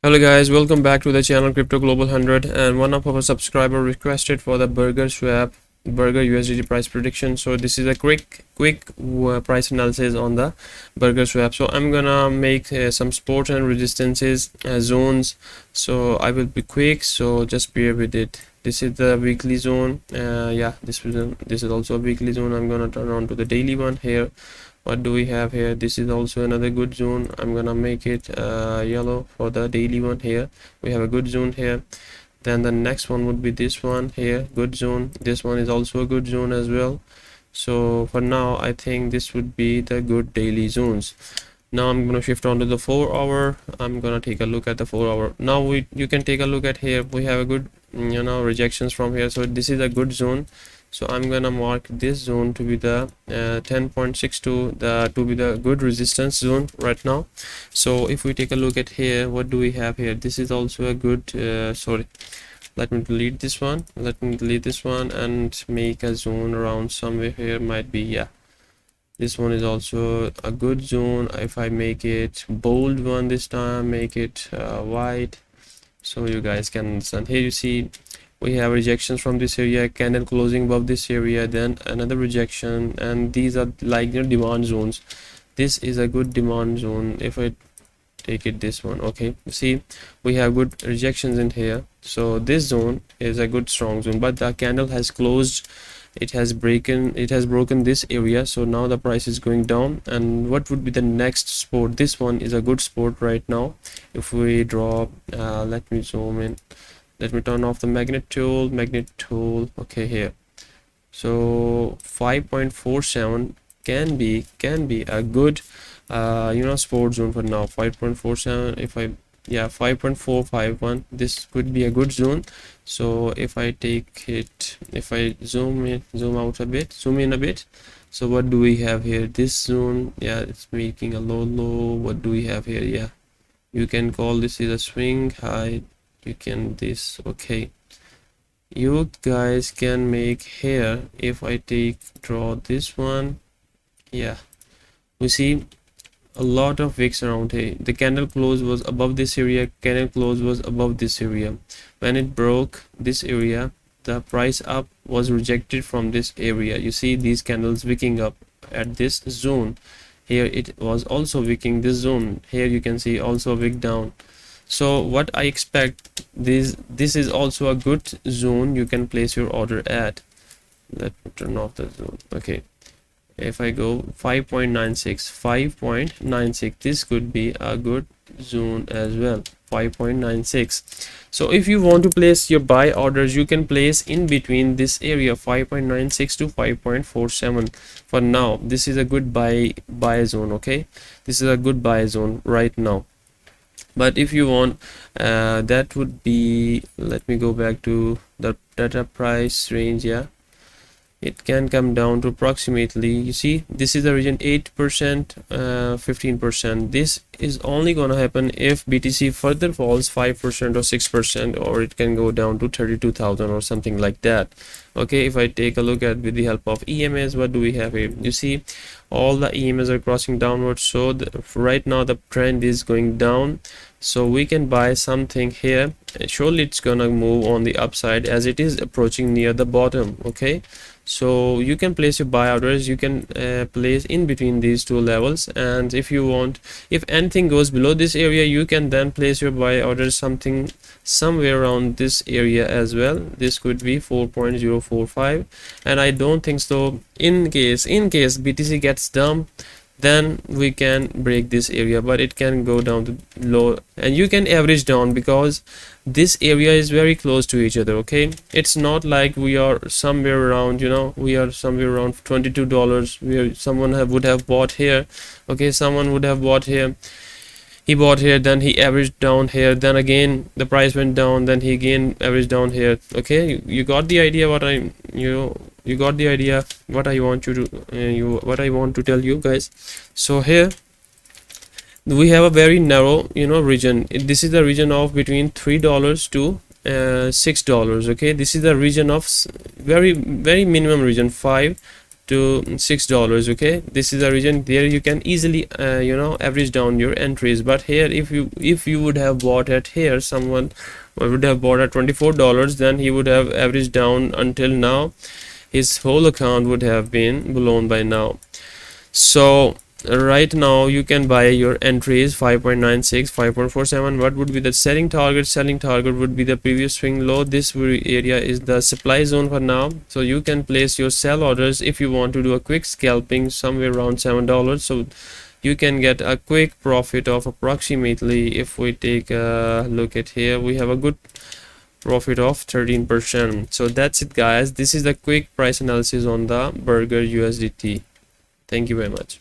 Hello guys, welcome back to the channel Crypto Global 100, and one of our subscriber requested for the BurgerSwap Burger USDT price prediction. So this is a quick price analysis on the BurgerSwap. So I'm gonna make some support and resistances zones, so I will be quick, so just bear with it. This is the weekly zone. Yeah, this is also a weekly zone. I'm gonna turn on to the daily one here. What do we have here? This is also another good zone. I'm gonna make it yellow for the daily one. Here we have a good zone here. Then the next one would be this one here, good zone. This one is also a good zone as well. So for now I think this would be the good daily zones. Now I'm gonna shift on to the 4 hour. I'm gonna take a look at the 4 hour. Now you can take a look at here. We have a good rejections from here, so this is a good zone. So I'm gonna mark this zone to be the 10.62, to be the good resistance zone right now. So if we take a look at here, what do we have here? This is also a good sorry, let me delete this one. Let me delete this one and make a zone around somewhere here. Might be, yeah, this one is also a good zone. If I make it bold one this time, make it white, so you guys can understand. Here you see we have rejections from this area, candle closing above this area, then another rejection, and these are like demand zones. This is a good demand zone. If I take it this one, okay, see we have good rejections in here. So this zone is a good strong zone, but the candle has closed, it has broken this area. So now the price is going down. And what would be the next support? This one is a good support right now. If we draw, let me zoom in. Let me turn off the magnet tool. Okay, here. So 5.47 can be a good support zone for now. 5.47. If I, yeah, 5.451, this could be a good zone. So if I take it, if I zoom in a bit, so what do we have here? This zone, yeah, it's making a low. What do we have here? Yeah, you can call this is a swing high. You can this, okay, you guys can make here. If I draw this one, yeah, we see a lot of wicks around here. The candle close was above this area, candle close was above this area. When it broke this area, the price up was rejected from this area. You see these candles wicking up at this zone. Here it was also wicking this zone. Here you can see also wick down. So what I expect, this is also a good zone you can place your order at. Let me turn off the zone. Okay, if I go 5.96, this could be a good zone as well. 5.96. so if you want to place your buy orders, you can place in between this area, 5.96 to 5.47. for now this is a good buy zone. Okay, this is a good buy zone right now. But if you want, that would be, let me go back to the data price range. Yeah, it can come down to approximately, you see this is the region 8%, 15%. This is only gonna happen if BTC further falls 5% or 6%, or it can go down to 32,000 or something like that. Okay, if I take a look at with the help of EMAs, what do we have here? You see all the EMAs are crossing downwards. So right now the trend is going down, so we can buy something here. Surely it's gonna move on the upside as it is approaching near the bottom. Okay, so you can place your buy orders. You can place in between these two levels, and if you want, if anything goes below this area, you can then place your buy orders something somewhere around this area as well. This could be 4.045, and I don't think so. In case BTC gets dumped, then we can break this area, but it can go down to low, and you can average down because this area is very close to each other. Okay, it's not like we are somewhere around, we are somewhere around $22 where someone would have bought here. Okay, someone would have bought here, he bought here, then he averaged down here, then again the price went down, then he again averaged down here. Okay, you got the idea what you got the idea what I want you to what I want to tell you guys. So here we have a very narrow region. This is the region of between $3 to $6. Okay, this is the region of very minimum region, 5 to $6. Okay, this is a region there you can easily average down your entries. But here, if you would have bought at here, someone would have bought at $24, then he would have averaged down until now. His whole account would have been blown by now. So right now you can buy your entries 5.96, 5.47. What would be the selling target? Selling target would be the previous swing low. This area is the supply zone for now, so you can place your sell orders if you want to do a quick scalping somewhere around $7. So you can get a quick profit of approximately, if we take a look at here, we have a good profit of 13%. So that's it guys, this is the quick price analysis on the Burger USDT. Thank you very much.